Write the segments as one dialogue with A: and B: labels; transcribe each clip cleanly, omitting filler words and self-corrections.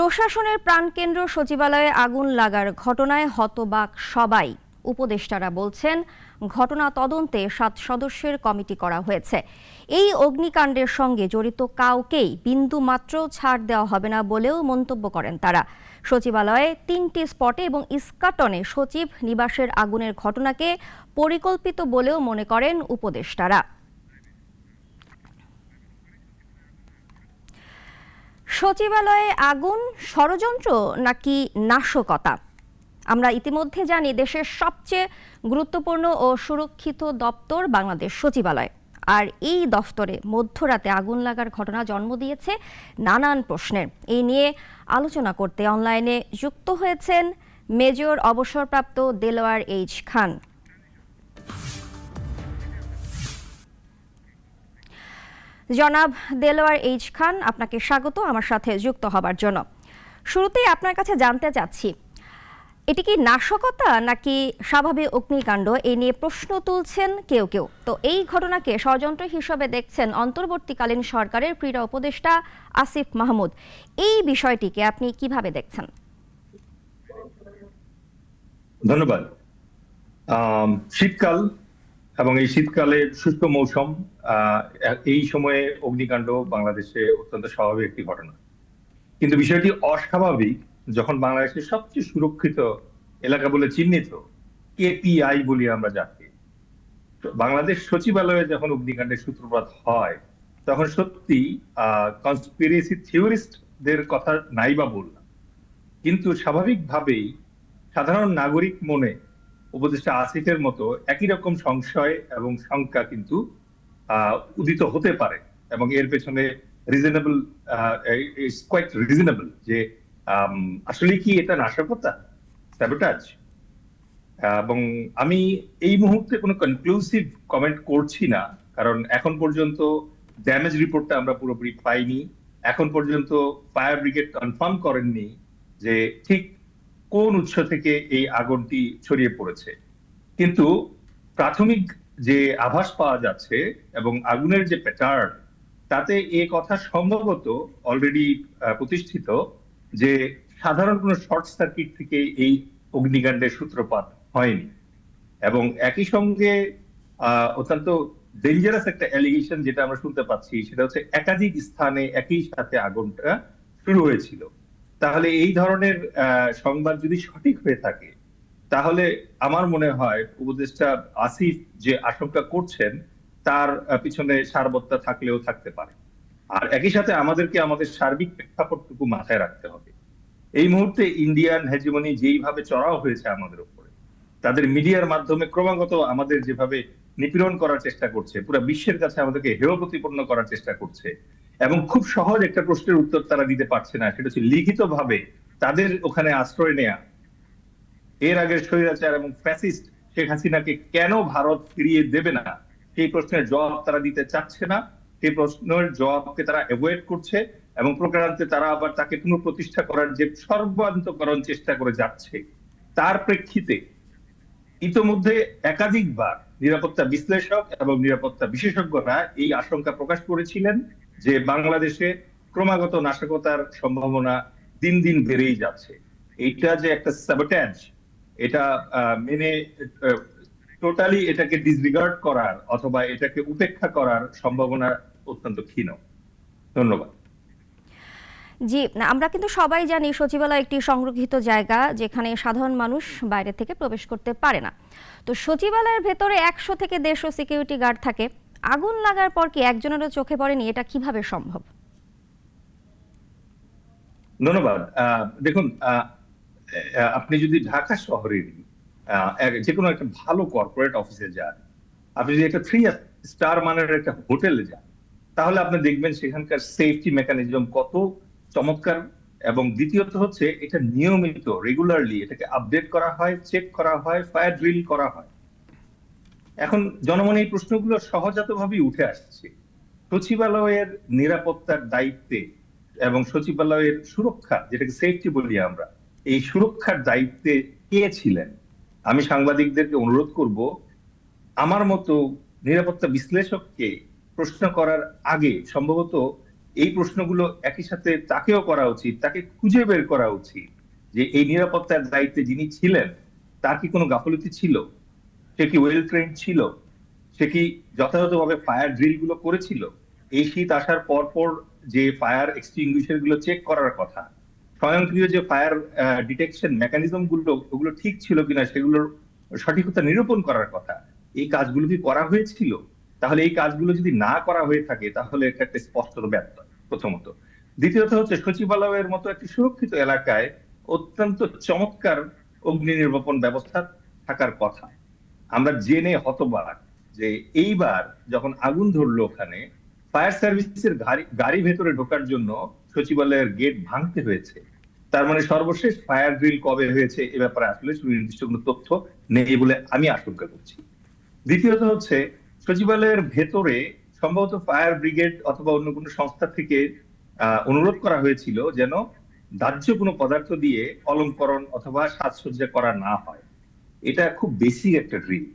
A: প্রশাসনের প্রাণকেন্দ্র সচিবালয়ে আগুন লাগার ঘটনায় হতবাক সবাই। উপদেষ্টারা বলছেন, ঘটনা তদন্তে 7 সদস্যের কমিটি করা হয়েছে। এই অগ্নিকাণ্ডের সঙ্গে জড়িত কাউকেই বিন্দু মাত্র ছাড় দেওয়া হবে না বলেও মন্তব্য করেন তারা। সচিবালয়ে 3টি স্পটে এবং ইস্কাটনে সচিব নিবাসের আগুনের ঘটনাকে পরিকল্পিত বলেও মনে করেন উপদেষ্টারা। সচিবালয়ে আগুন ষড়যন্ত্র নাকি নাশকতা? আমরা ইতিমধ্যে জানি দেশের সবচেয়ে গুরুত্বপূর্ণ ও সুরক্ষিত দপ্তর বাংলাদেশ সচিবালয়। আর এই দফতরে মধ্যরাতে আগুন লাগার ঘটনা জন্ম দিয়েছে নানান প্রশ্নের। এই নিয়ে আলোচনা করতে অনলাইনে যুক্ত হয়েছেন মেজর অবসরপ্রাপ্ত দেলোয়ার এইচ খান। জনাব দেলোয়ার এইচ খান, আপনাকে স্বাগত আমার সাথে যুক্ত হবার জন্য। শুরুতেই আপনার কাছে জানতে চাচ্ছি, এটি কি নাশকতা নাকি স্বাভাবিক অগ্নিকাণ্ড? এই নিয়ে প্রশ্ন তুলছেন কেউ কেউ। তো এই ঘটনাকে ষড়যন্ত্র হিসেবে দেখছেন অন্তর্বর্তীকালীন সরকারের ক্রীড়া উপদেষ্টা আসিফ মাহমুদ। এই বিষয়টিকে আপনি কিভাবে দেখছেন?
B: ধন্যবাদ। শীতকাল এবং এই শীতকালের শুষ্ক মৌসুম, এই সময়ে অগ্নিকাণ্ড বাংলাদেশে অত্যন্ত স্বাভাবিক একটি ঘটনা। কিন্তু বিষয়টি অস্বাভাবিক যখন বাংলাদেশের সবচেয়ে সুরক্ষিত এলাকা বলে চিহ্নিত কেপিআই বলি আমরা যাকে, বাংলাদেশ সচিবালয়ে যখন অগ্নিকাণ্ডের সূত্রপাত হয় তখন সত্যি কনস্পিরেসি থিওরিস্টদের কথা নাই বা বললাম, কিন্তু স্বাভাবিকভাবেই সাধারণ নাগরিক মনে উপদেষ্টা আসিফের মতো একই রকম সংশয় এবং শঙ্কা কিন্তু উদিত হতে পারে। এবং এর পেছনে রিজনেবল, কোয়াইট রিজনেবল যে আসলে কি এটা নাশকতা, স্যাবোটাজ। এবং আমি এই মুহূর্তে কোনো কনক্লুসিভ কমেন্ট করছি না, কারণ এখন পর্যন্ত ড্যামেজ রিপোর্টটা আমরা পুরোপুরি পাইনি। এখন পর্যন্ত ফায়ার ব্রিগেড কনফার্ম করেননি যে ঠিক কোন উৎস থেকে এই আগুনটি ছড়িয়ে পড়েছে। কিন্তু প্রাথমিক যে আভাস পাওয়া যাচ্ছে এবং আগুনের যে প্যাটার্ন, তাতে এ কথা সম্ভবত অলরেডি প্রতিষ্ঠিত যে সাধারণ কোনো শর্ট সার্কিট থেকে এই অগ্নিকাণ্ডের সূত্রপাত হয়নি। এবং একই সঙ্গে অত্যন্ত ডেঞ্জারাস একটা অ্যালিগেশন যেটা আমরা শুনতে পাচ্ছি, সেটা হচ্ছে একাধিক স্থানে একই সাথে আগুনটা শুরু হয়েছিল। তাহলে এই ধরনের সংবাদ যদি সঠিক হয়ে থাকে, তাহলে আমার মনে হয় উপদেষ্টা আসিফ যে আশঙ্কা করছেন তার পিছনে সারবত্তা থাকলেও থাকতে পারে। আর একই সাথে আমাদেরকে আমাদের সার্বিক প্রেক্ষাপটটুকু মাথায় রাখতে হবে। এই মুহূর্তে ইন্ডিয়ান হেজিমনি যেইভাবে চড়াও হয়েছে আমাদের উপরে, তাদের মিডিয়ার মাধ্যমে ক্রমাগত আমাদের যেভাবে নিপীড়ন করার চেষ্টা করছে, পুরো বিশ্বের কাছে আমাদেরকে হেয় প্রতিপন্ন করার চেষ্টা করছে, এবং খুব সহজ একটা প্রশ্নের উত্তর তারা দিতে পারছে না, সেটা হচ্ছে লিখিতভাবে তাদের ওখানে আশ্রয় নেয়া এর আগের স্বৈরাচার এবং ফ্যাসিস্ট শেখ হাসিনাকে কেন ভারত ফিরিয়ে দেবে না, সেই প্রশ্নের জবাব তারা দিতে চাচ্ছে না। সেই প্রশ্নের জবাবকে তারা অ্যাভয়েড করছে এবং প্রকারান্তে তারা আবার তাকে পুনঃপ্রতিষ্ঠা করার যে সর্বান্তকরণ চেষ্টা করে যাচ্ছে। তার প্রেক্ষিতে ইতোমধ্যে একাধিকবার নিরাপত্তা বিশ্লেষক এবং নিরাপত্তা বিশেষজ্ঞরা এই আশঙ্কা প্রকাশ করেছিলেন যে বাংলাদেশে ক্রমাগত নাশকতার সম্ভাবনা দিন দিন বেড়েই যাচ্ছে। এইটা যে একটা স্যাবোটেজ, এটা মেনে টোটালি এটাকে ডিসরিগার্ড করার অথবা এটাকে উপেক্ষা করার সম্ভাবনা অত্যন্ত ক্ষীণ। ধন্যবাদ।
A: জি, আমরা কিন্তু সবাই জানি সচিবালয় একটি সংরক্ষিত জায়গা যেখানে সাধারণ মানুষ বাইরে থেকে প্রবেশ করতে পারে না। তো সচিবালয়ের ভেতরে 100 থেকে 150 সিকিউরিটি গার্ড থাকে। আগুন লাগার পর কি একজনেরও চোখে পড়েনি? এটা কিভাবে সম্ভব?
B: ধন্যবাদ। দেখুন, আপনি যদি ঢাকা শহরের যে কোনো একটা ভালো কর্পোরেট অফিসে যান, আপনি যদি একটা 3 স্টার মানের একটা হোটেলে যান, তাহলে আপনি দেখবেন সেখানকার সেফটি মেকানিজম কত চমৎকার। এবং দ্বিতীয়ত হচ্ছে এটা নিয়মিত রেগুলারলি এটাকে আপডেট করা হয়, চেক করা হয়, ফায়ার ড্রিল করা হয়। এখন জনমনে এই প্রশ্নগুলো সহজাতভাবেই উঠে আসছে। সচিবালয়ের নিরাপত্তার দায়িত্বে এবং সচিবালয়ের সুরক্ষা, যেটাকে সেফটি বলি আমরা, এই সুরক্ষার দায়িত্বে কে ছিলেন? আমি সাংবাদিকদেরকে অনুরোধ করব, আমার মতো নিরাপত্তা বিশ্লেষককে প্রশ্ন করার আগে সম্ভবত এই প্রশ্নগুলো একই সাথে তাকেও করা উচিত, তাকে খুঁজে বের করা উচিত যে এই নিরাপত্তার দায়িত্বে যিনি ছিলেন তার কি কোনো গাফলতি ছিল, সে কি ওয়েল ট্রেন্ড ছিল, সে কি যথাযথভাবে ফায়ার ড্রিল গুলো করেছিল, এই শীত আসার পর পর যে ফায়ার এক্সটিংগুইশার গুলো চেক করার কথা, স্বয়ংক্রিয় যে ফায়ার ডিটেকশন মেকানিজম গুলো ওগুলো ঠিক ছিল কিনা সেগুলোর সঠিকতা নিরূপণ করার কথা, এই কাজগুলো কি করা হয়েছিল? তাহলে এই কাজগুলো যদি না করা হয়ে থাকে তাহলে এটা একটা স্পষ্ট ব্যর্থ প্রথমত। দ্বিতীয়ত হচ্ছে সচিবালয়ের মতো একটি সুরক্ষিত এলাকায় অত্যন্ত চমৎকার অগ্নি নির্বাপন ব্যবস্থা থাকার কথা। আমরা জেনে হতবাক যে এইবার যখন আগুন ধরলো ওখানে ফায়ার সার্ভিসের গাড়ি ভেতরে ঢোকার জন্য সচিবালয়ের গেট ভাঙতে হয়েছে। তার মানে সর্বশেষ ফায়ার ড্রিল কবে হয়েছে এ ব্যাপারে আসলে সুনির্দিষ্ট কোনো তথ্য নেই বলে আমি আশঙ্কা করছি। দ্বিতীয়ত হচ্ছে সচিবালয়ের ভেতরে সম্ভবত ফায়ার ব্রিগেড অথবা অন্য কোনো সংস্থা থেকে অনুরোধ করা হয়েছিল যেন দাহ্য কোনো পদার্থ দিয়ে অলঙ্করণ অথবা সাজসজ্জা করা না হয়। এটা খুব বেসিক একটা ড্রিল।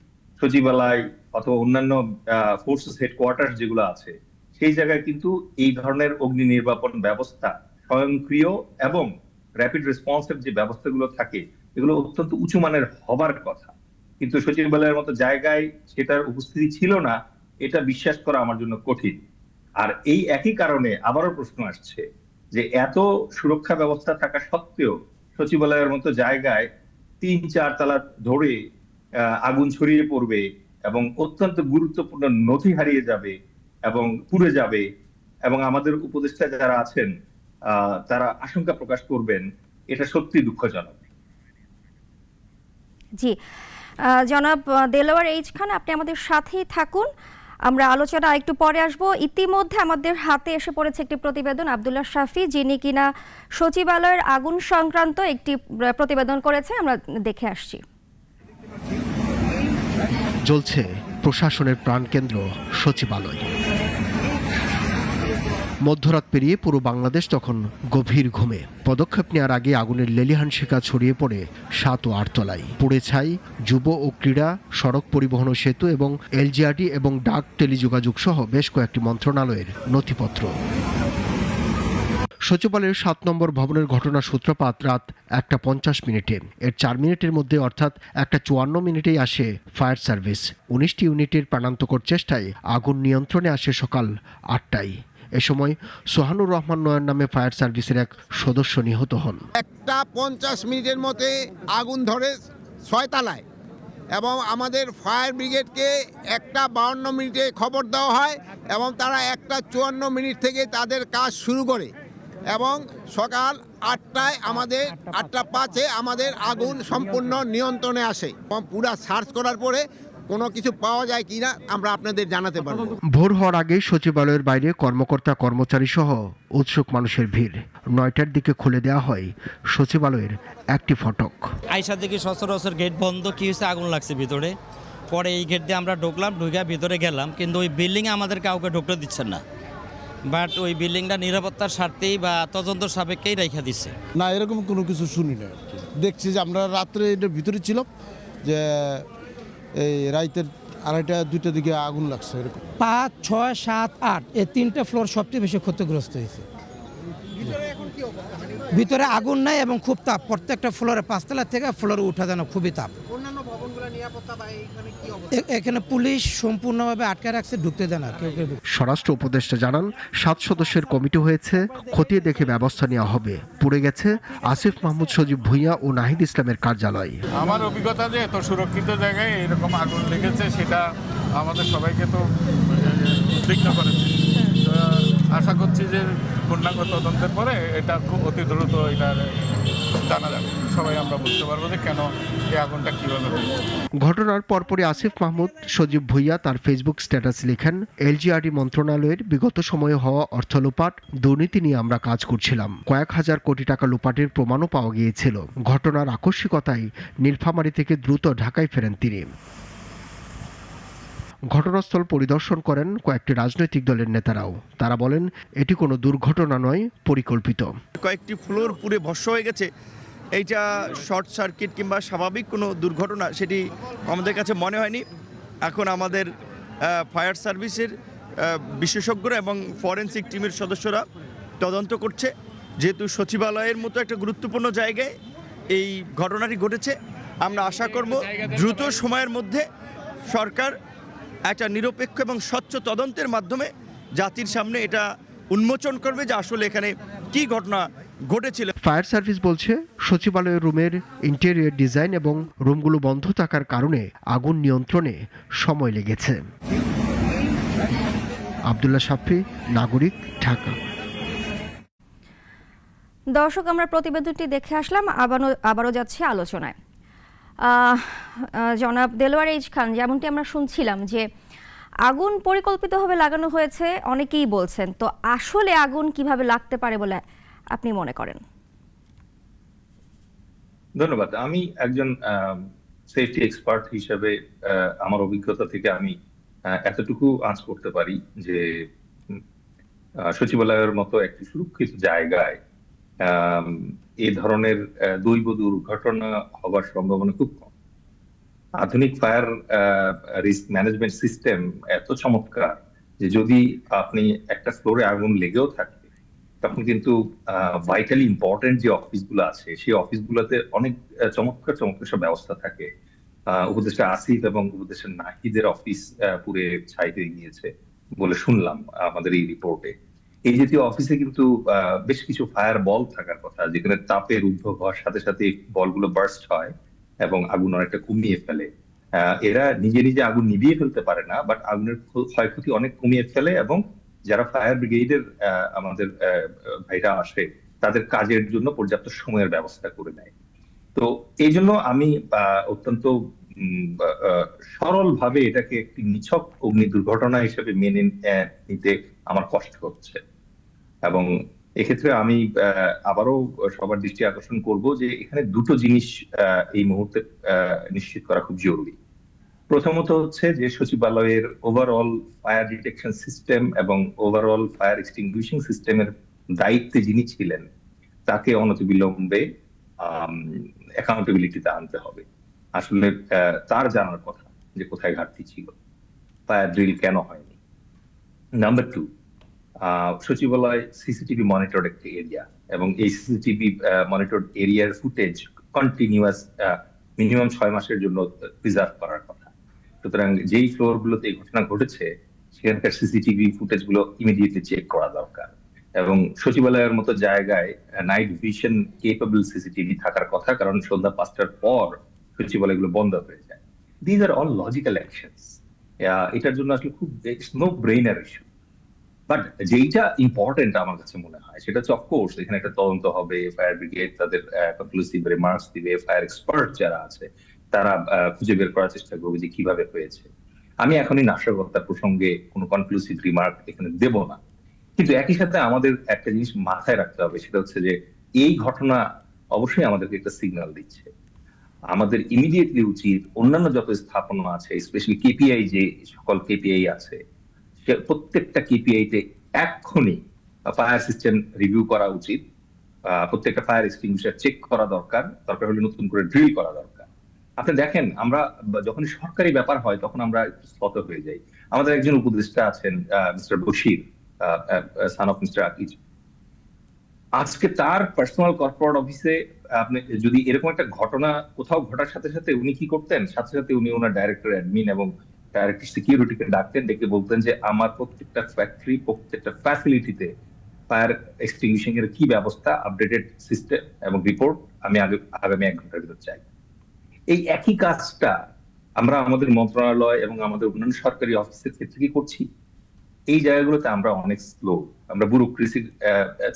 B: সচিবালয় অথবা অন্যান্য ফোর্সেস হেডকোয়ার্টার যেগুলো আছে সেই জায়গায় কিন্তু এই ধরনের অগ্নি নির্বাপন ব্যবস্থা স্বয়ংক্রিয় এবং র্যাপিড রেসপন্সের যে ব্যবস্থাগুলো থাকে এগুলো অত্যন্ত উঁচু মানের হবার কথা, কিন্তু সচিবালয়ের মতো জায়গায় সেটার উপস্থিতি ছিল না, এটা বিশ্বাস করা আমার জন্য কঠিন। আর এই একই কারণে আবারও প্রশ্ন আসছে যে এত সুরক্ষা ব্যবস্থা থাকা সত্ত্বেও সচিবালয়ের মতো জায়গায় ৩-৪ তলা ধরে আগুন ছড়িয়ে পড়বে এবং অত্যন্ত গুরুত্বপূর্ণ নথি হারিয়ে যাবে এবং পুড়ে যাবে এবং আমাদের উপদেষ্টা যারা আছেন তারা আশঙ্কা প্রকাশ করবেন, এটা সত্যি দুঃখজনক।
A: জি, জনাব দেলোয়ার এইচ খান, আপনি আমাদের সাথেই থাকুন, আমরা আলোচনা একটু পরে আসব। ইতিমধ্যে আমাদের হাতে এসে পড়েছে একটি প্রতিবেদন, আব্দুল্লাহ শাফি যিনি কিনা সচিবালয়ের আগুন সংক্রান্ত একটি প্রতিবেদন করেছে, আমরা দেখে আসছি।
C: জ্বলছে প্রশাসনের প্রাণকেন্দ্র সচিবালয়। মধ্যরাত পেরিয়ে পুরো বাংলাদেশ তখন গভীর ঘুমে। পদক্ষেপ নেওয়ার আগে আগুনের লেলিহান শিখা ছড়িয়ে পড়ে ৭ ও ৮ তলায়। পুড়ে ছাই যুব ও ক্রীড়া, সড়ক পরিবহন ও সেতু এবং এলজিআরডি এবং ডাক টেলিযোগাযোগ সহ বেশ কয়েকটি মন্ত্রণালয়ের নথিপত্র। সচিবালয়ের ৭ নম্বর ভবনের ঘটনার সূত্রপাত রাত ১:৫০ এর ৪ মিনিটের মধ্যে অর্থাৎ ১:৫৪ আসে ফায়ার সার্ভিস। ১৯টি ইউনিটের প্রাণান্তকর চেষ্টায় আগুন নিয়ন্ত্রণে আসে সকাল ৮টায়। এ সময় সোহানুর রহমান নয়ন নামে ফায়ার সার্ভিসের এক সদস্য নিহত হন।
D: ১:৫০ মধ্যে আগুন ধরে ৬ তলায় এবং আমাদের ফায়ার ব্রিগেডকে ১:৫২ খবর দেওয়া হয় এবং তারা ১:৫৪ থেকে তাদের কাজ শুরু করে এবং সকাল ৮টায় আমাদের ৮:০৫ আমাদের আগুন সম্পূর্ণ নিয়ন্ত্রণে আসে এবং পুরা সার্চ করার পরে কোনো কিছু পাওয়া যায় কিনা আমরা আপনাদের জানাতে পারব।
C: ভোর হওয়ার আগে সচিবালয়ের বাইরে কর্মকর্তা কর্মচারী সহ উৎসুক মানুষের ভিড়। ৯টার দিকে খুলে দেওয়া হয় সচিবালয়ের একটি ফটক।
E: আইসা দেখি সচরাচর গেট বন্ধ, কি হয়েছে আগুন লাগছে ভিতরে। পরে এই গেট দিয়ে আমরা ঢুকলাম, ঢুকে ভিতরে গেলাম, কিন্তু ওই বিল্ডিংয়ে আমাদের কাউকে ঢুকতে দিচ্ছেন না। বাট ওই বিল্ডিংটা নিরাপত্তার স্বার্থেই বা তদন্ত সাপেক্ষেই রেখে দিচ্ছে।
F: না, এরকম কোনো কিছু শুনি না। দেখছি যে আমরা রাত্রে এটার ভিতরে ছিলাম যে এই রাইতের ২:৩০-২টার দিকে আগুন লাগছে। এরকম
G: ৫, ৬, ৭, ৮ এই ৩টে ফ্লোর সবচেয়ে বেশি ক্ষতিগ্রস্ত হয়েছে। ভিতরে আগুন নাই এবং খুব তাপ, প্রত্যেকটা ফ্লোরে ৫ তলা থেকে ফ্লোরে উঠা যেন খুবই তাপ। এখানে পুলিশ সম্পূর্ণভাবে আটকে রাখছে, ঢুকতে দেয় না কেউ।
C: স্বরাষ্ট্র উপদেষ্টা জানান ৭ সদস্যের কমিটি হয়েছে, খতিয়ে দেখে ব্যবস্থা নেওয়া হবে। পুড়ে গেছে আসিফ মাহমুদ সজীব ভুঁইয়া ও নাহিদ ইসলামের কার্যালয়।
H: আমার অভিজ্ঞতা যে এত সুরক্ষিত জায়গায় এরকম আগুন লেগেছে সেটা আমাদের সবাইকে তো উদ্বিগ্ন করেছে। আশা করছি যে পূর্ণাঙ্গ তদন্তের পরে এটা খুব অতি দ্রুত এটা জানা যাবে, সবাই আমরা বুঝতে পারবো যে কেন এই আগুনটা কিভাবে হয়েছে।
C: ঘটনার পরপরই আসিফ মাহমুদ সজীব ভুঁইয়া তার ফেসবুক স্ট্যাটাস লিখেন, এলজিআরডি মন্ত্রণালয়ের বিগত সময়ে হওয়া অর্থ লোপাট, দুর্নীতি নিয়ে আমরা কাজ করছিলাম। কয়েক হাজার কোটি টাকা লোপাটের প্রমাণও পাওয়া গিয়েছিল। ঘটনার আকস্মিকতায় নীলফামারী থেকে দ্রুত ঢাকায় ফেরেন তিনি। ঘটনাস্থল পরিদর্শন করেন কয়েকটি রাজনৈতিক দলের নেতারাও। তারা বলেন এটি কোনো দুর্ঘটনা নয়, পরিকল্পিত।
I: কয়েকটি ফ্লোর পুড়ে ভস্ম হয়ে গেছে, এইটা শর্ট সার্কিট কিংবা স্বাভাবিক কোনো দুর্ঘটনা সেটি আমাদের কাছে মনে হয়নি। এখন আমাদের ফায়ার সার্ভিসের বিশেষজ্ঞরা এবং ফরেনসিক টিমের সদস্যরা তদন্ত করছে। যেহেতু সচিবালয়ের মতো একটা গুরুত্বপূর্ণ জায়গায় এই ঘটনাটি ঘটেছে, আমরা আশা করব দ্রুত সময়ের মধ্যে সরকার একটা নিরপেক্ষ এবং স্বচ্ছ তদন্তের মাধ্যমে জাতির সামনে এটা উন্মোচন করবে যে আসলে এখানে কি ঘটনা ঘটেছিল।
C: ফায়ার সার্ভিস বলছে সচিবালয়ের রুমের ইন্টেরিয়র ডিজাইন এবং রুমগুলো বন্ধ থাকার কারণে আগুন নিয়ন্ত্রণে সময় লেগেছে। আব্দুল্লাহ শাফি, নাগরিক, ঢাকা।
A: দর্শক, আমরা প্রতিবেদনটি দেখে আসলাম, আবারও যাচ্ছি আলোচনায়। জনাব দেলোয়ার এইচ খান, যেমনটি আমরা শুনছিলাম যে আগুন পরিকল্পিতভাবে লাগানো হয়েছে অনেকেই বলছেন, তো আসলে আগুন কিভাবে লাগতে পারে বলে আপনি মনে করেন?
B: ধন্যবাদ। আমি একজন সেফটি এক্সপার্ট হিসেবে আমার অভিজ্ঞতা থেকে আমি এতটুকু আঁচ করতে পারি যে সচিবালয়ের মতো একটি সুরক্ষিত জায়গায় এই ধরনের দৈব দুর্ঘটনা হবার সম্ভাবনা খুব কম। আধুনিক ফায়ার রিস্ক ম্যানেজমেন্ট সিস্টেম এত চমৎকার যে যদি আপনি একটা ফ্লোরে আগুন লেগেও থাকে, তখন কিন্তু ভাইটালি ইম্পর্টেন্ট যে অফিসগুলো আছে সেই অফিসগুলোতে অনেক চমৎকার চমৎকার সব ব্যবস্থা থাকে। উপদেষ্টা আসিফ এবং উপদেষ্টা নাহিদের অফিস পুরে ছাই হয়ে গিয়েছে বলে শুনলাম আমাদের এই রিপোর্টে। এই জাতীয় অফিসে কিন্তু বেশ কিছু ফায়ার বল থাকার কথা, যেখানে তাপের উদ্ভব হওয়ার সাথে সাথে বলগুলো বার্স্ট হয় এবং আগুন অনেকটা কমিয়ে ফেলে। এরা নিজে নিজে আগুন নিভিয়ে ফেলতে পারে না, বাট আগুনের ক্ষয়ক্ষতি অনেক কমিয়ে ফেলে এবং যারা ফায়ার ব্রিগেডের আমাদের ভাইরা আসে তাদের কাজের জন্য পর্যাপ্ত সময়ের ব্যবস্থা করে দেয়। তো এই জন্য আমি অত্যন্ত সরল ভাবে এটাকে একটি নিছক অগ্নি দুর্ঘটনা হিসেবে মেনে নিতে আমার কষ্ট হচ্ছে। এবং এক্ষেত্রে আমি আবারও সবার দৃষ্টি আকর্ষণ করব যে এখানে দুটো জিনিস এই মুহূর্তে নিশ্চিত করা খুব জরুরি। প্রথমত হচ্ছে যে সচিবালয়ের ওভারঅল ফায়ার ডিটেকশন সিস্টেম এবং ওভারঅল ফায়ার এক্সটিংগুইশিং সিস্টেমের দায়িত্বে যিনি ছিলেন তাকে অনতিবিলম্বে অ্যাকাউন্টেবিলিটিতে আনতে হবে। আসলে তার জানার কথা যে কোথায় ঘাটতি ছিল, ফায়ার ড্রিল কেন হয়নি। নাম্বার 2, সচিবালয় সিসিটিভি মনিটরড একটি এরিয়া এবং এই সিসিটিভি মনিটরড এরিয়ার ফুটেজ কন্টিনিউয়াস মিনিমাম 6 মাসের জন্য প্রিজার্ভ করার কথা। সুতরাং যেই ফ্লোর গুলোতে এই ঘটনা ঘটেছে সেখানকার সিসিটিভি ফুটেজ গুলো ইমিডিয়েটলি চেক করা দরকার এবং সচিবালয়ের মতো জায়গায় নাইট ভিশন কেপেবল সিসিটিভি থাকার কথা, কারণ সন্ধ্যা 5টার পর সচিবালয়গুলো বন্ধ হয়ে যায়। These are all logical actions. এটার জন্য আসলে খুব নো ব্রেইনার ইস্যু। বাট যেইটা ইম্পর্টেন্ট আমার কাছে মনে হয় সেটা হচ্ছে অফকোর্স এখানে একটা তদন্ত হবে, ফায়ার ব্রিগেড তাদের কনক্লুসিভ রিমার্কস দিবে, ফায়ার এক্সপার্ট যারা আছে তারা খুঁজে বের করার চেষ্টা করবে যে কিভাবে হয়েছে। আমি এখনই নাশকতার প্রসঙ্গে কোনো কনক্লুসিভ রিমার্ক এখানে দেব না, কিন্তু একই সাথে আমাদের একটা জিনিস মাথায় রাখতে হবে, সেটা হচ্ছে যে এই ঘটনা অবশ্যই আমাদেরকে একটা সিগন্যাল দিচ্ছে। আমাদের ইমিডিয়েটলি উচিত অন্যান্য যত স্থাপনা আছে, স্পেশালি কেপিআই, যে সকল কেপিআই আছে প্রত্যেকটা কেপিআইতে এক্ষুনি ফায়ার সিস্টেম রিভিউ করা উচিত। প্রত্যেকটা ফায়ার এক্সটিংগুইশার চেক করা দরকার, দরকার হলে নতুন করে ড্রিল করা দরকার। আপনি দেখেন আমরা যখন সরকারি ব্যাপার হয় তখন আমরা একটু স্পত হয়ে যাই। আমাদের একজন উপদেষ্টা আছেন mister Bashir, son of mister Akij. আজকে তার পার্সোনাল কর্পোরেট অফিসে আপনি যদি এরকম একটা ঘটনা কোথাও ঘটার সাথে সাথে উনি কি করতেন, সাথে সাথে উনি ওনার ডাইরেক্টর অ্যাডমিন এবং ডাইরেক্টর সিকিউরিটিকে ডাকতেন, ডেকে বলতেন যে আমার প্রত্যেকটা ফ্যাক্টরি, প্রত্যেকটা ফ্যাসিলিটিতে ফায়ার এক্সটিংগুইশিং এর কি ব্যবস্থা, আপডেটেড সিস্টেম এবং রিপোর্ট আমি আগামী 1 ঘন্টার ভিতর চাই। এই একই কাজটা আমরা আমাদের মন্ত্রণালয় এবং আমাদের অন্যান্য সরকারি অফিসের ক্ষেত্রে কি করছি? এই জায়গাগুলোতে আমরা অনেক স্লো, আমরা ব্যুরোক্রেসির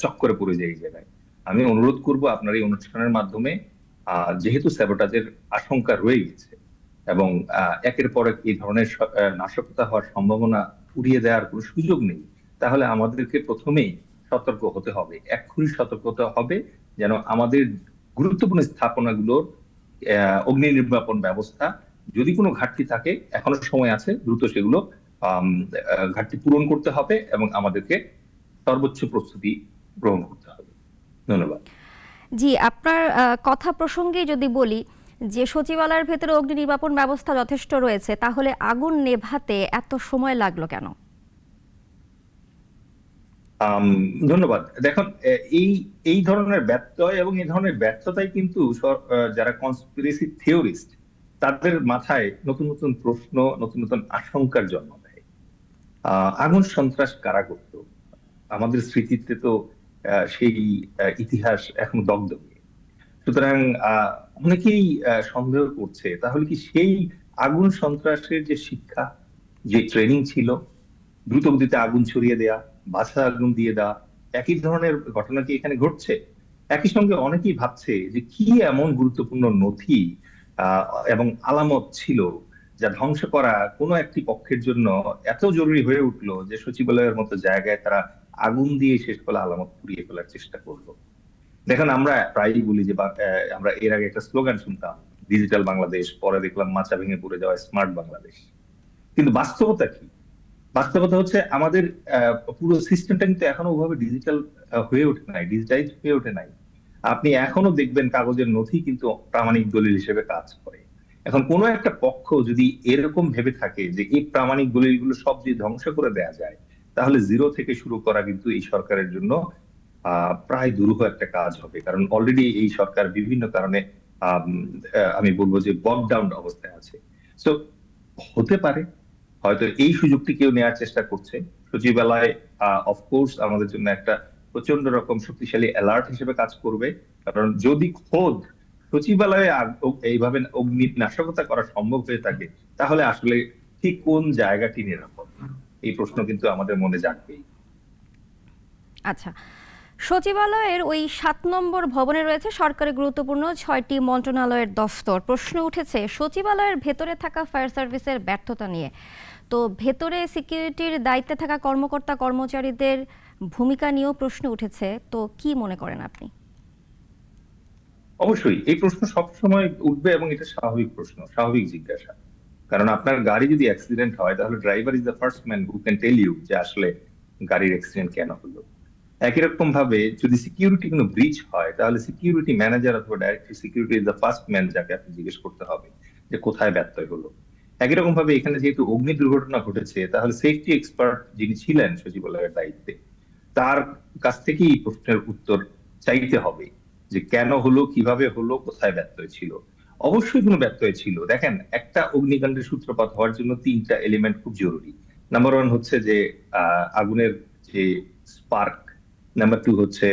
B: চক্করে পড়ে যাই এই জায়গায়। আমি অনুরোধ করব আপনার এই অনুষ্ঠানের মাধ্যমে, যেহেতু স্যাবোটাজের আশঙ্কা রয়ে গেছে এবং একের পর এক এই ধরনের নাশকতা হওয়ার সম্ভাবনা উড়িয়ে দেওয়ার কোনো সুযোগ নেই, তাহলে আমাদেরকে প্রথমেই সতর্ক হতে হবে, এক্ষুনি সতর্ক হতে হবে যেন আমাদের গুরুত্বপূর্ণ স্থাপনাগুলোর অগ্নি নির্বাপন ব্যবস্থা, যদি কোনো ঘাটতি থাকে এখনো সময় আছে, দ্রুত সেগুলো ঘাটতি পূরণ করতে হবে এবং আমাদেরকে সর্বোচ্চ প্রস্তুতি গ্রহণ করতে হবে। ধন্যবাদ।
A: জি, আপনার কথা প্রসঙ্গে যদি বলি যে সচিবালয়ের ভেতরে অগ্নি নির্বাপন ব্যবস্থা যথেষ্ট রয়েছে, তাহলে আগুন নেভাতে এত সময় লাগলো কেন?
B: ধন্যবাদ। দেখুন, এই এই ধরনের ব্যত্যয় এবং এই ধরনের ব্যর্থতাই কিন্তু যারা কনস্পিরেসি থিওরিস্ট তাদের মাথায় নতুন নতুন প্রশ্ন, নতুন নতুন আশঙ্কার জন্ম দেয়। আগুন সন্ত্রাস কারা করত? আমাদের স্মৃতিতে তো সেই ইতিহাস এখন দগদগে। সুতরাং অনেকেই সন্দেহ করছে তাহলে কি সেই আগুন সন্ত্রাসের যে শিক্ষা, যে ট্রেনিং ছিল, দ্রুত গতিতে আগুন ছড়িয়ে দেয়া, বাসা আগুন দিয়ে দেওয়া, একই ধরনের ঘটনা কি এখানে ঘটছে? একই সঙ্গে অনেকেই ভাবছে যে কি এমন গুরুত্বপূর্ণ নথি এবং আলামত ছিল যা ধ্বংস করা কোনো একটি পক্ষের জন্য এত জরুরি হয়ে উঠলো যে সচিবালয়ের মতো জায়গায় তারা আগুন দিয়ে শেষ ফলে আলামত পুড়িয়ে ফেলার চেষ্টা করলো। দেখেন, আমরা প্রায়ই বলি যে আমরা এর আগে একটা স্লোগান শুনতাম, ডিজিটাল বাংলাদেশ, পরে দেখলাম মাচা ভেঙে পড়ে যাওয়া স্মার্ট বাংলাদেশ। কিন্তু বাস্তবতা কি? বাস্তবতা হচ্ছে আমাদের পুরো সিস্টেমটা কিন্তু এখনো ওভাবে ডিজিটাল হয়ে ওঠে নাই, ডিজিটাইজ হয়ে ওঠে নাই। আপনি এখনো দেখবেন কাগজের নথি কিন্তু প্রামাণিক দলিল হিসেবে কাজ করে। এখন কোনো একটা পক্ষ যদি এরকম ভেবে থাকে যে এই প্রামাণিক দলিলগুলো সব যদি ধ্বংস করে দেয়া যায়, তাহলে জিরো থেকে শুরু করা কিন্তু এই সরকারের জন্য প্রায় দুরূহ একটা কাজ হবে। কারণ অলরেডি এই সরকার বিভিন্ন কারণে আমি বলবো যে বক ডাউন অবস্থায় আছে। সো হতে পারে হয়তো এই সুযোগটি কেউ নেওয়ার চেষ্টা করছে। সচিবালয় অফকোর্স আমাদের জন্য একটা প্রচন্ড রকম শক্তিশালী অ্যালার্ট হিসেবে কাজ করবে। কারণ যদি খোদ সচিবালয়ে এইভাবে অগ্নি নাশকতা করা সম্ভব হয়ে থাকে, তাহলে আসলে ঠিক কোন জায়গাটি নিরাপদ, এই প্রশ্ন কিন্তু আমাদের মনে জাগবেই।
A: আচ্ছা, সচিবালয়ের ওই 7 নম্বর ভবনে রয়েছে সরকারি গুরুত্বপূর্ণ 6টি মন্ত্রণালয়ের দফতর। প্রশ্ন উঠেছে সচিবালয়ের ভেতরে থাকা ফায়ার সার্ভিসের ব্যর্থতা নিয়ে। তো ভেতরে সিকিউরিটির দায়িত্বে থাকা কর্মকর্তা কর্মচারীদের ভূমিকা নিয়েও প্রশ্ন উঠেছে। তো কি মনে করেন আপনি?
B: অবশ্যই এই প্রশ্ন সবসময় উঠবে এবং এটা স্বাভাবিক প্রশ্ন, স্বাভাবিক জিজ্ঞাসা। কারণ আপনার গাড়ি যদি অ্যাক্সিডেন্ট হয় তাহলে driver is the first man who can tell you যে আসলে গাড়ির অ্যাক্সিডেন্ট কেন হলো। একই রকম ভাবে যদি সিকিউরিটি কোনো ব্রিচ হয় তাহলে সিকিউরিটি ম্যানেজার অথবা director security is the first man যাকে আপনি জিজ্ঞেস করতে হবে যে কোথায় ব্যত্যয় হলো। একই রকম ভাবে এখানে যেহেতু অগ্নি দুর্ঘটনা ঘটেছে, তাহলে সেফটি এক্সপার্ট যিনি ছিলেন সচিবালয়ের দায়িত্বে, তার কাছ থেকেই এই প্রশ্নের উত্তর চাইতে হবে যে কেন হলো, কিভাবে হলো, কোথায় ব্যত্যয় ছিল। অবশ্যই কোনো ব্যত্যয় ছিল। দেখেন, একটা অগ্নিকাণ্ডের সূত্রপাত হওয়ার জন্য 3টা এলিমেন্ট খুব জরুরি। নাম্বার 1 হচ্ছে যে আগুনের যে স্পার্ক, নাম্বার 2 হচ্ছে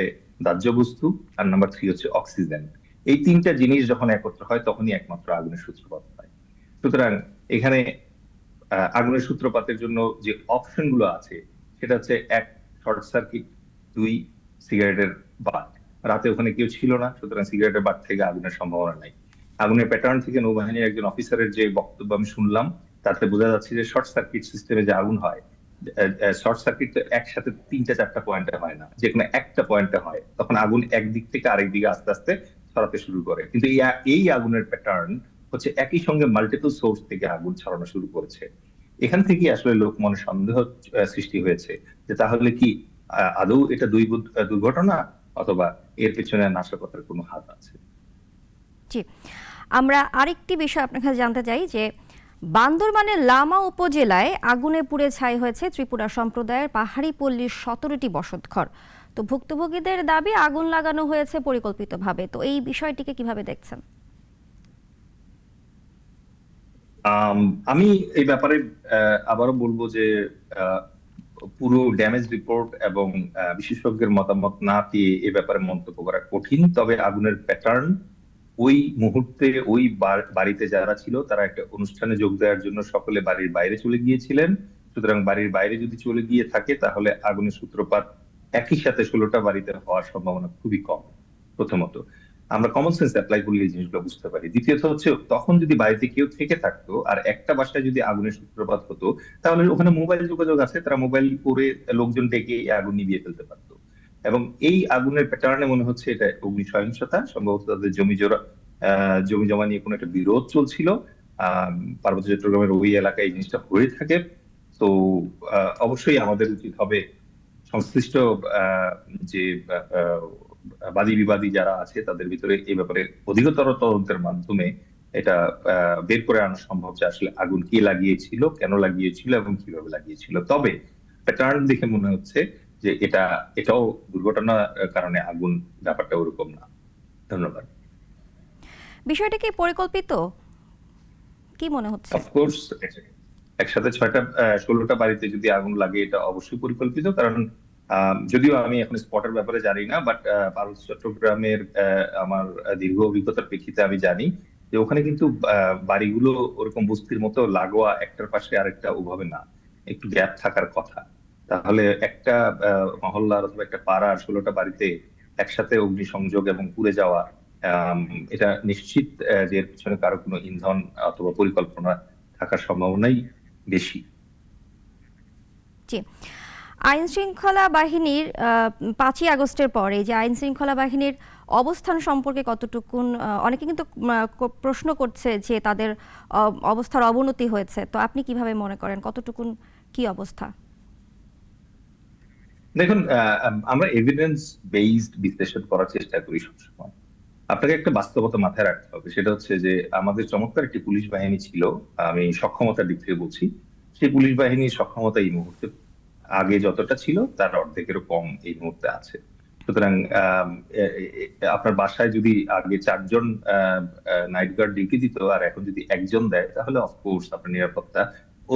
B: দাহ্য বস্তু, আর নাম্বার 3 হচ্ছে অক্সিজেন। এই 3টা জিনিস যখন একত্র হয় তখনই একমাত্র আগুনের সূত্রপাত হয়। সুতরাং এখানে আগুনের সূত্রপাতের জন্য যে অপশন গুলো আছে সেটা হচ্ছে 1 শর্ট সার্কিট, 2 সিগারেটের বাত। রাতে ওখানে কেউ ছিল না, সুতরাং সিগারেটের বাত থেকে আগুনের সম্ভাবনা নাই। আগুনের প্যাটার্ন থেকে নৌবাহিনীর একজন অফিসারের যে বক্তব্য আমি শুনলাম তাতে বোঝা যাচ্ছে যে শর্ট সার্কিট সিস্টেমে যে আগুন হয়, শর্ট সার্কিট তো একসাথে 3টা-4টা পয়েন্টে হয় না, যে কোনো একটা পয়েন্টে হয়। তখন আগুন একদিক থেকে আরেক দিকে আস্তে আস্তে ছড়াতে শুরু করে। কিন্তু এই আগুনের প্যাটার্ন হচ্ছে একই সঙ্গে মাল্টিপল সোর্স থেকে আগুন ছড়ানো শুরু করেছে। এখান থেকে আসলে লোক মনে সন্দেহ সৃষ্টি হয়েছে যে তাহলে কি আদৌ এটা দুর্ঘটনা অথবা এর পেছনে নাশকতার কোনো হাত আছে।
A: জি, আমরা আরেকটি বিষয় আপনার কাছে জানতে চাই যে বান্দরবানের লামা উপজেলায় আগুনে পুড়ে ছাই হয়েছে ত্রিপুরা সম্প্রদায়ের পাহাড়ি পল্লীর 17টি বসতঘর। তো ভুক্তভোগীদের দাবি আগুন লাগানো হয়েছে পরিকল্পিতভাবে। তো এই বিষয়টিকে কিভাবে দেখছেন?
B: আমি এই ব্যাপারে আবারও বলবো যে পুরো ড্যামেজ রিপোর্ট এবং বিশেষজ্ঞের মতামত না পেয়ে এ ব্যাপারে মন্তব্য করা কঠিন। তবে আগুনের প্যাটার্ন, ওই মুহূর্তে ওই বাড়িতে যারা ছিল তারা একটা অনুষ্ঠানে যোগ দেওয়ার জন্য সকলে বাড়ির বাইরে চলে গিয়েছিলেন। সুতরাং বাড়ির বাইরে যদি চলে গিয়ে থাকে তাহলে আগুনের সূত্রপাত একই সাথে 16টা বাড়িতে হওয়ার সম্ভাবনা খুবই কম। প্রথমত আমরা কমন সেন্স অ্যাপ্লাই করলে এই জিনিসগুলো বুঝতে পারি। দ্বিতীয়ত হচ্ছে তখন যদি বাড়িতে কেউ থেকে থাকতো আর একটা বাসায় যদি আগুনের সূত্রপাত হতো তাহলে ওখানে মোবাইল যোগাযোগ আছে, তারা মোবাইল করে লোকজন ডেকে আগুন নিভিয়ে ফেলতে পারতো। এবং এই আগুনের প্যাটার্নে মনে হচ্ছে এটা অগ্নি সহিংসতা, সম্ভবত তাদের জমি জমা নিয়ে কোনো একটা বিরোধ চলছিল। পার্বত্য চট্টগ্রামের ওই এলাকায় এই জিনিসটা হয়ে থাকে। তো অবশ্যই আমাদের উচিত হবে সংশ্লিষ্ট যে বাদী বিবাদী যারা আছে তাদের ভিতরে এই ব্যাপারে অধিকতর তদন্তের মাধ্যমে এটা বের করে আনা সম্ভব যে আসলে আগুন কে লাগিয়েছিল, কেন লাগিয়েছিল এবং কিভাবে লাগিয়েছিল। তবে প্যাটার্ন দেখে মনে হচ্ছে যে এটাও দুর্ঘটনার কারণে আগুন, ব্যাপারটা ওরকম না। ধন্যবাদ।
A: বিষয়টা কি পরিকল্পিত, কি মনে হচ্ছে?
B: অফকোর্স একসাথে 16টা বাড়িতে যদি আগুন লাগে এটা অবশ্যই পরিকল্পিত, কারণ যদিও আমি এখন স্পটের ব্যাপারে জানি না, বাট পারুল চট্টগ্রামের আমার দীর্ঘ অভিজ্ঞতার প্রেক্ষিতে আমি জানি যে ওখানে কিন্তু বাড়িগুলো ওরকম বস্তির মতো লাগোয়া, একটার পাশে আরেকটা ওভাবে না, একটু গ্যাপ থাকার কথা। তাহলে একটা মহল্লার অথবা একটা পাড়ার 16টা বাড়িতে একসাথে অগ্নিসংযোগ এবং পুড়ে যাওয়া, এটা নিশ্চিত যে এর পিছনে কারো কোনো ইন্ধন অথবা পরিকল্পনা থাকার সম্ভাবনাই বেশি।
A: জি, আইন শৃঙ্খলা বাহিনীর 5ই আগস্টের পরে যে আইন শৃঙ্খলা বাহিনীর অবস্থান সম্পর্কে কতটুকুন, অনেকে কিন্তু প্রশ্ন করছে যে তাদের অবস্থার অবনতি হয়েছে, তো আপনি কিভাবে মনে করেন কতটুকুন কি অবস্থা?
B: দেখুন, আমরা এভিডেন্স বেসড বিশ্লেষণ করার চেষ্টা করি সবসময়। আপনাকে একটা বাস্তবতা মাথায় রাখতে হবে, সেটা হচ্ছে যে আমাদের চমৎকার একটি পুলিশ বাহিনী ছিল। আমি সক্ষমতার দিক থেকে বলছি, সেই পুলিশ বাহিনীর সক্ষমতা এই মুহূর্তে আগে যতটা ছিল তার অর্ধেকেরও কম এই মুহূর্তে আছে। সুতরাং আপনার বাসায় যদি আগে 4 জন নাইট গার্ড ডিউটি দিত আর এখন যদি 1 জন দেয়, তাহলে অফকোর্স আপনার নিরাপত্তা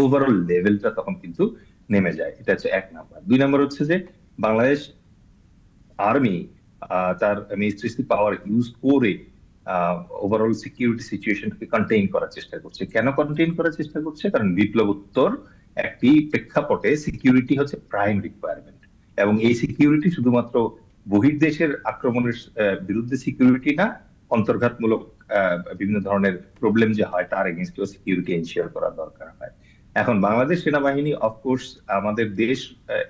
B: ওভারঅল লেভেলটা তখন কিন্তু নেমে যায়। এটা হচ্ছে 1 নাম্বার। 2 নাম্বার হচ্ছে যে বাংলাদেশ আর্মি তার মিলিটারি পাওয়ার ইউজ করে ওভারঅল সিকিউরিটি সিচুয়েশনকে কন্টেইন করার চেষ্টা করছে। কেন কন্টেইন করার চেষ্টা করছে? কারণ বিপ্লবোত্তর একটি প্রেক্ষাপটে সিকিউরিটি হচ্ছে প্রাইম রিকোয়ারমেন্ট, এবং এই সিকিউরিটি শুধুমাত্র বহির্দেশের আক্রমণের বিরুদ্ধে সিকিউরিটি না, অন্তর্ঘাতমূলক বিভিন্ন ধরনের প্রবলেম যে হয় তার এগেইনস্টেও সিকিউরিটি এনশিওর করা দরকার হয়। এখন বাংলাদেশ সেনাবাহিনী অফকোর্স আমাদের দেশ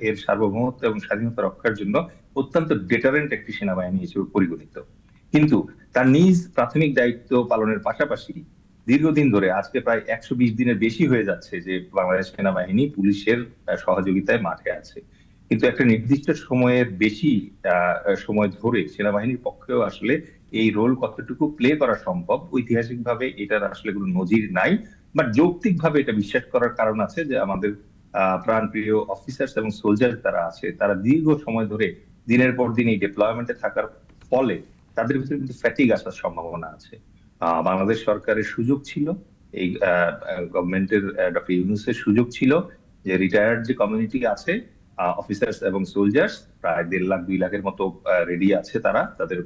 B: এর সার্বভৌমত্ব এবং স্বাধীনতা রক্ষার জন্য অত্যন্ত ডেটারেন্ট একটি সেনাবাহিনী হিসেবে পরিগণিত, কিন্তু তার নিজ প্রাথমিক দায়িত্ব পালনের পাশাপাশি দীর্ঘদিন ধরে, আজকে প্রায় 120 দিনের বেশি হয়ে যাচ্ছে যে বাংলাদেশ সেনাবাহিনী পুলিশের সহযোগিতায় মাঠে আছে, কিন্তু একটা নির্দিষ্ট সময়ের বেশি সময় ধরে সেনাবাহিনীর পক্ষেও আসলে এই রোল কতটুকু প্লে করা সম্ভব, ঐতিহাসিকভাবে এটার আসলে কোনো নজির নাই। বাট যৌক্তিকভাবে এটা বিশ্বাস করার কারণ আছে যে আমাদের প্রাণপ্রিয় অফিসার্স এবং সোলজার যারা আছে, তারা দীর্ঘ সময় ধরে দিনের পর দিন এই ডিপ্লয়মেন্টে থাকার ফলে তাদের ভিতরে কিন্তু ফ্যাটিগ আসার সম্ভাবনা আছে। বাংলাদেশ সরকারের সুযোগ ছিল, এই গভর্নমেন্টের ডক্টর ইউনূসের সুযোগ ছিল যে রিটায়ার্ড যে কমিউনিটি আছে অফিসার্স এবং সোলজার্স, প্রায় 1.5 লাখ 2 লাখের মতো রেডি আছে, তাদের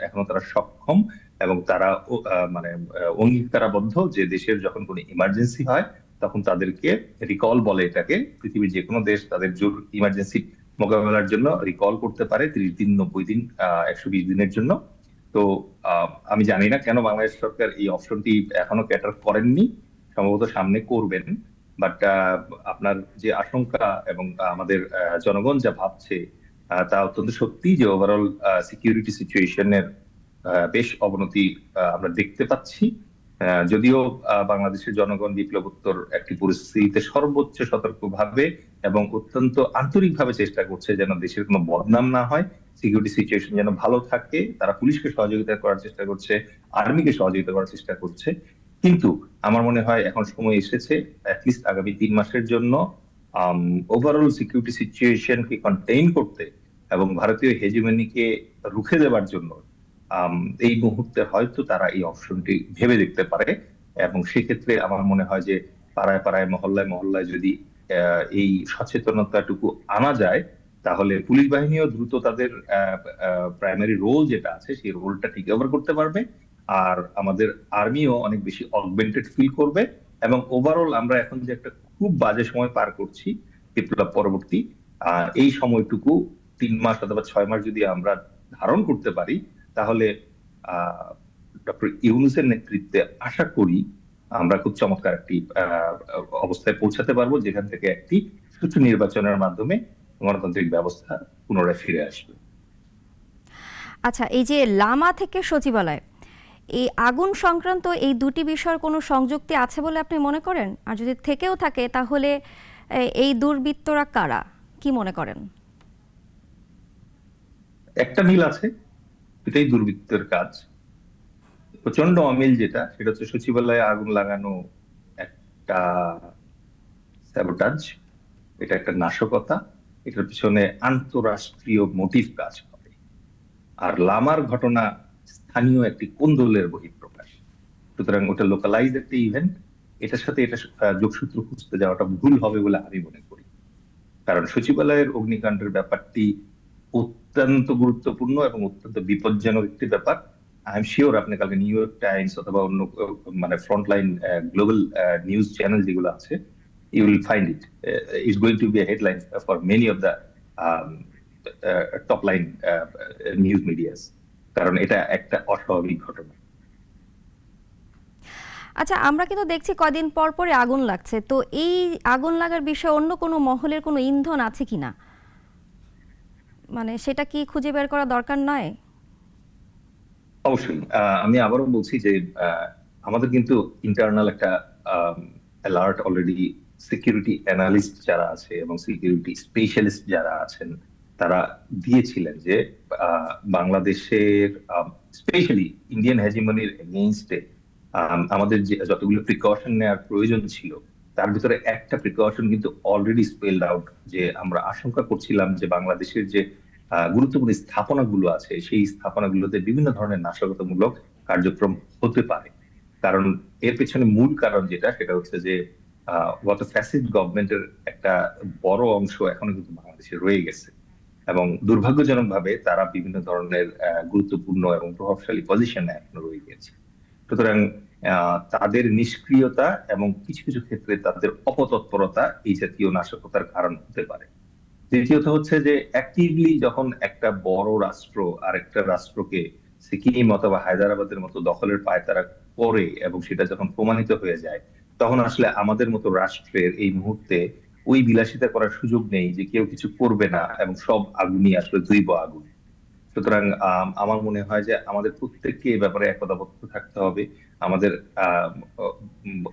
B: এখনো তারা সক্ষম এবং তারা মানে অঙ্গীকারাবদ্ধ যে দেশের যখন কোনো ইমার্জেন্সি হয় তখন তাদেরকে রিকল বলে, এটাকে পৃথিবীর যে কোনো দেশ তাদের ইমার্জেন্সি মোকাবেলার জন্য রিকল করতে পারে 30 দিন, 90 দিন, 120 দিনের জন্য। তো আমি জানি না কেন বাংলাদেশ সরকার এই অপশনটি এখনো ক্যাটার করেননি, সম্ভবত সামনে করবেন। বাট আপনার যে আশঙ্কা এবং আমাদের জনগণ যা ভাবছে তা অত্যন্ত সত্যি যে ওভারঅল সিকিউরিটি সিচুয়েশনের বেশ অবনতি আমরা দেখতে পাচ্ছি। যদিও বাংলাদেশের জনগণ বিপ্লবোত্তর একটি পরিস্থিতিতে সর্বোচ্চ সতর্কভাবে এবং অত্যন্ত আন্তরিকভাবে চেষ্টা করছে যেন দেশের কোনো বদনাম না হয়, সিকিউরিটি সিচুয়েশন যেন ভালো থাকে, তারা পুলিশকে সহযোগিতা করার চেষ্টা করছে, আর্মিকে সহযোগিতা করার চেষ্টা করছে। কিন্তু আমার মনে হয় এখন সময় এসেছে অ্যাটলিস্ট আগামী 3 মাসের জন্য ওভারঅল সিকিউরিটি সিচুয়েশনকে কন্টেইন করতে এবং ভারতীয় হেজিমনিকে রুখে দেওয়ার জন্য এই মুহূর্তে হয়তো তারা এই অপশনটি ভেবে দেখতে পারে। এবং সেক্ষেত্রে আমার মনে হয় যে পাড়ায় পাড়ায়, মহল্লায় মহল্লায় যদি এই সচেতনতাটুকু আনা যায়, তাহলে পুলিশ বাহিনীও দ্রুত তাদের প্রাইমারি রোল যেটা আছে সেই রোলটা ঠিক ওভার করতে পারবে, আর আমাদের আর্মিও অনেক বেশি অগমেন্টেড ফিল করবে। এবং ওভারঅল আমরা এখন যে একটা খুব বাজে সময় পার করছি বিপ্লব পরবর্তী, এই সময়টুকু 3 মাস অথবা 6 মাস যদি আমরা ধারণ করতে পারি, তাহলে ডক্টর ইউনূসের নেতৃত্বে আশা করি আমরা খুব চমৎকার একটি অবস্থায় পৌঁছাতে পারবো, যেখান থেকে একটি সুষ্ঠু নির্বাচনের মাধ্যমে গণতান্ত্রিক ব্যবস্থা পুনরায় ফিরে আসবে।
A: আচ্ছা, এই যে লামা থেকে সচিবালয়, এই আগুন সংক্রান্ত এই দুটি বিষয়ের কোনো সংযুক্তি আছে বলে আপনি মনে করেন? আর যদি থেকেও থাকে তাহলে এই দুর্বৃত্তরা কারা, কি মনে করেন?
B: একটা মিল আছে, এটাই দুর্বৃত্তের কাজ। প্রচন্ড অমিল যেটা, সেটা হচ্ছে সচিবালয়ে আগুন লাগানো একটা স্যাবোটাজ, এটা একটা নাশকতা, এটার পিছনে আন্তঃরাষ্ট্রীয় মোটিভ কাজ করে। আর লামার ঘটনা স্থানীয় একটি কোন্দলের বহিঃপ্রকাশ। সুতরাং ওটা লোকালাইজ একটা ইভেন্ট, এটার সাথে এটা যোগসূত্র খুঁজতে যাওয়াটা ভুল হবে বলে আমি মনে করি। কারণ সচিবালয়ের অগ্নিকাণ্ডের ব্যাপারটি অত্যন্ত গুরুত্বপূর্ণ এবং অত্যন্ত বিপজ্জনক একটি ব্যাপার। আই এম শিওর আপনি কালকে নিউ ইয়র্ক টাইমস অথবা অন্য মানে ফ্রন্টলাইন গ্লোবাল নিউজ চ্যানেল যেগুলো আছে, you will find it is going to be a headline for many of the top line news medias, কারণ এটা একটা অস্বাভাবিক ঘটনা।
A: আচ্ছা, আমরা কিন্তু দেখছি কদিন পর পরে আগুন লাগছে, তো এই আগুন লাগার বিষয়ে অন্য কোনো মহলের কোনো ইন্ধন আছে কিনা, মানে সেটা কি খুঁজে বের করা দরকার নয়?
B: অবশ্যই আমি আবারও বলছি যে আমাদের কিন্তু ইন্টারনাল একটা অ্যালার্ট অলরেডি সিকিউরিটি অ্যানালিস্ট যারা আছে এবং সিকিউরিটি স্পেশালিস্ট যারা আছেন তারা দিয়েছিলেন যে বাংলাদেশের স্পেশালি ইন্ডিয়ান হেজিমনির এগেইনস্টে আমাদের যে যতগুলো প্রিকশন নেওয়ার প্রয়োজন ছিল তার ভিতরে একটা প্রিকশন কিন্তু অলরেডি স্পেলড আউট, যে আমরা আশঙ্কা করছিলাম যে বাংলাদেশের যে গুরুত্বপূর্ণ স্থাপনাগুলো আছে সেই স্থাপনাগুলোতে বিভিন্ন ধরনের নাশকতামূলক কার্যক্রম হতে পারে। কারণ এর পেছনে মূল কারণ যেটা সেটা হচ্ছে যে গত ফ্যাসিস্ট গভর্নমেন্টের একটা বড় অংশ এখনো কিন্তু বাংলাদেশে রয়ে গেছে এবং দুর্ভাগ্যজনকভাবে তারা বিভিন্ন ধরনের গুরুত্বপূর্ণ এবং প্রভাবশালী পজিশনে এখনো রয়ে গেছে। সুতরাং তাদের নিষ্ক্রিয়তা এবং কিছু কিছু ক্ষেত্রে তাদের অপতৎপরতা এই জাতীয় নাশকতার কারণ হতে পারে। দ্বিতীয়ত হচ্ছে যে অ্যাক্টিভলি যখন একটা বড় রাষ্ট্র আর একটা রাষ্ট্রকে সিকিম অথবা হায়দ্রাবাদের মতো দখলের পায়তারা করে এবং সেটা যখন প্রমাণিত হয়ে যায়, তখন আসলে আমাদের মতো রাষ্ট্রের এই মুহূর্তে ওই বিলাসিতা করার সুযোগ নেই যে কেউ কিছু করবে না এবং সব আগুনই আসলে জৈব আগুন। সুতরাং আমার মনে হয় যে আমাদের প্রত্যেককে এই ব্যাপারে একতাবদ্ধ থাকতে হবে। আমাদের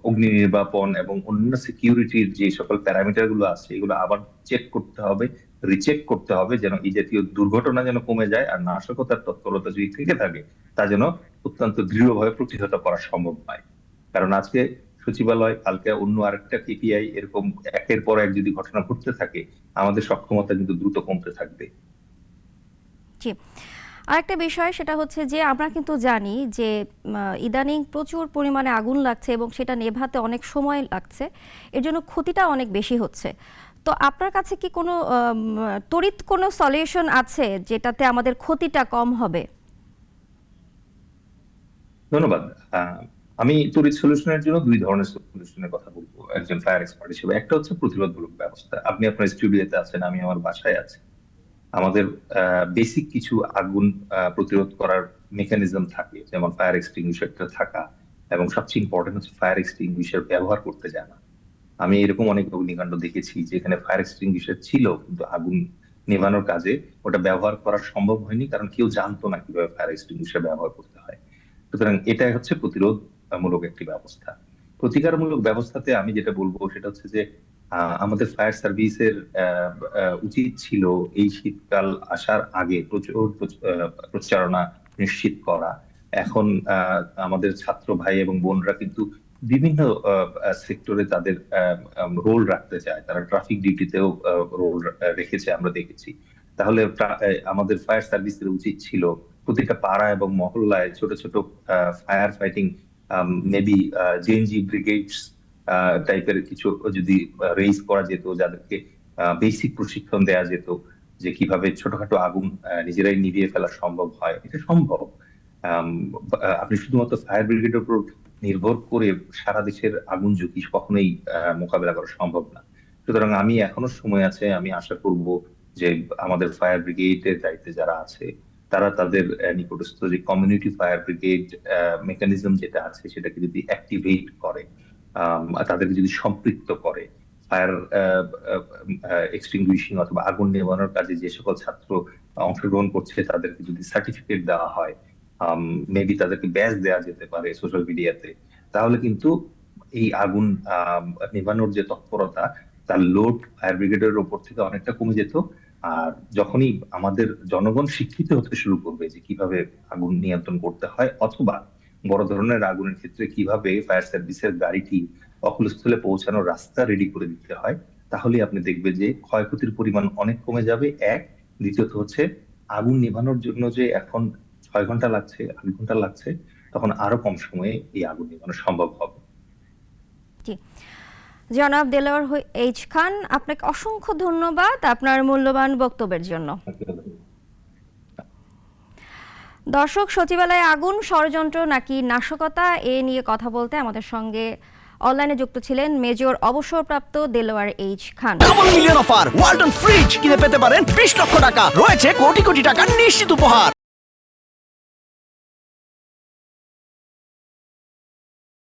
B: অগ্নি নির্বাপন এবং অন্য সিকিউরিটির যে সকল প্যারামিটার গুলো আছে এগুলো আবার চেক করতে হবে, রিচেক করতে হবে, যেন এই জাতীয় দুর্ঘটনা যেন কমে যায় আর নাশকতার তৎপরতা যদি থেকে থাকে তা যেন অত্যন্ত দৃঢ়ভাবে প্রতিহত করা সম্ভব হয়। কারণ আজকে সচিবালয়, কালকে অন্য আরেকটা কেপিআই, এরকম একের পর এক যদি ঘটনা ঘটতে থাকে আমাদের সক্ষমতা কিন্তু দ্রুত কমতে থাকবে।
A: জি, আরেকটা বিষয় সেটা হচ্ছে যে আমরা কিন্তু জানি যে ইদানিং প্রচুর পরিমাণে আগুন লাগছে এবং সেটা নেভাতে অনেক সময় লাগছে, এর জন্য ক্ষতিটা অনেক বেশি হচ্ছে। তো আপনার কাছে কি কোনো তড়িৎ কোনো সলিউশন আছে যেটাতে আমাদের ক্ষতিটা কম হবে?
B: ধন্যবাদ। আমি তড়িৎ সলিউশনের জন্য দুই ধরনের সলিউশনের কথা বলবো একজন ফায়ার এক্সপার্ট হিসেবে। একটা হচ্ছে প্রতিরোধমূলক ব্যবস্থা। আপনি আপনার স্টুডিওতে আছেন, আমি আমার বাসায় আছি। আমাদের বেসিক কিছু আগুন প্রতিরোধ করার মেকানিজম থাকে, যেমন ফায়ার এক্সটিংগুইশারটা থাকা, এবং সবচেয়ে ইম্পর্টেন্ট হচ্ছে ফায়ার এক্সটিংগুইশার ব্যবহার করতে জানা। আমি এরকম অনেক অগ্নিকাণ্ড দেখেছি যেখানে ফায়ার এক্সটিংগুইশার ছিল কিন্তু আগুন নেভানোর কাজে ওটা ব্যবহার করা সম্ভব হয়নি, কারণ কেউ জানতো না কিভাবে ফায়ার এক্সটিংগুইশার ব্যবহার করতে হয়। সুতরাং এটা হচ্ছে প্রতিরোধমূলক একটি ব্যবস্থা। প্রতিকারমূলক ব্যবস্থাতে আমি যেটা বলবো সেটা হচ্ছে যে আমাদের ফায়ার সার্ভিসের উচিত ছিল এই শীতকাল আসার আগে প্রচুর প্রচারণা নিশ্চিত করা। এখন আমাদের ছাত্র ভাই এবং বোনরা কিন্তু বিভিন্ন সেক্টরে তাদের রোল রাখতে চায়, তারা ট্রাফিক ডিউটিতেও রোল রেখেছে, আমরা দেখেছি। তাহলে আমাদের ফায়ার সার্ভিসের উচিত ছিল প্রতিটা পাড়া এবং মহল্লায় ছোট ছোট fire fighting maybe JNG brigades টাইপের কিছু যদি রেইজ করা যেত, যাদেরকে বেসিক প্রশিক্ষণ দেওয়া যেত যে কিভাবে ছোটখাটো আগুন নিজেরাই নিভিয়ে ফেলা সম্ভব হয়। এটা সম্ভব। আপনি শুধুমাত্র ফায়ার ব্রিগেডের উপর নির্ভর করে সারা দেশের আগুন ঝুঁকি কখনোই মোকাবেলা করা সম্ভব না। সুতরাং আমি এখনো সময় আছে, আমি আশা করব যে আমাদের ফায়ার ব্রিগেডের দায়িত্বে যারা আছে তারা তাদের নিকটস্থ যে কমিউনিটি ফায়ার ব্রিগেড মেকানিজম যেটা আছে সেটাকে যদি অ্যাক্টিভেট করে, তাদেরকে যদি সম্পৃক্ত করে, ফায়ার এক্সটিংগুইশিং অথবা আগুন নেভানোর কাজে যে সকল ছাত্র অংশগ্রহণ করছে তাদেরকে যদি সার্টিফিকেট দেওয়া হয়, মেবি তাদেরকে ব্যাজ দেওয়া যেতে পারে সোশ্যাল মিডিয়াতে, তাহলে কিন্তু এই আগুন নেভানোর যে তৎপরতা তার লোড ফায়ার ব্রিগেডের উপর থেকে অনেকটা কমে যেত। আর যখনই আমাদের জনগণ শিক্ষিত হতে শুরু করবে যে কিভাবে আগুন নিয়ন্ত্রণ করতে হয় অথবা বড় ধরনের আগুনের ক্ষেত্রে কিভাবে ফায়ার সার্ভিসের গাড়িটি অকুলস্থলে পৌঁছানোর রাস্তা রেডি করে দিতে হয়, তাহলে আপনি দেখবেন যে ক্ষয়ক্ষতির পরিমাণ অনেক কমে যাবে। এক, দ্বিতীয়ত হচ্ছে আগুন নেভানোর জন্য যে এখন 6 ঘন্টা লাগছে, 8 ঘন্টা লাগছে, তখন আরো কম সময়ে এই আগুন নেভানো সম্ভব হবে।
A: জি, জনাব দেলোয়ার এইচ খান, আপনাকে অসংখ্য ধন্যবাদ আপনার মূল্যবান বক্তব্যের জন্য। দর্শক, সচিবালয়ে আগুন ষড়যন্ত্র নাকি নাশকতা এ নিয়ে কথা বলতে আমাদের সঙ্গে অনলাইনে যুক্ত ছিলেন মেজর অবসরপ্রাপ্ত Delwar H Khan.
J: Double million offer Walton fridge কিনে পেতে পারেন 20 লক্ষ টাকা, রয়েছে কোটি কোটি টাকার নিশ্চিত উপহার।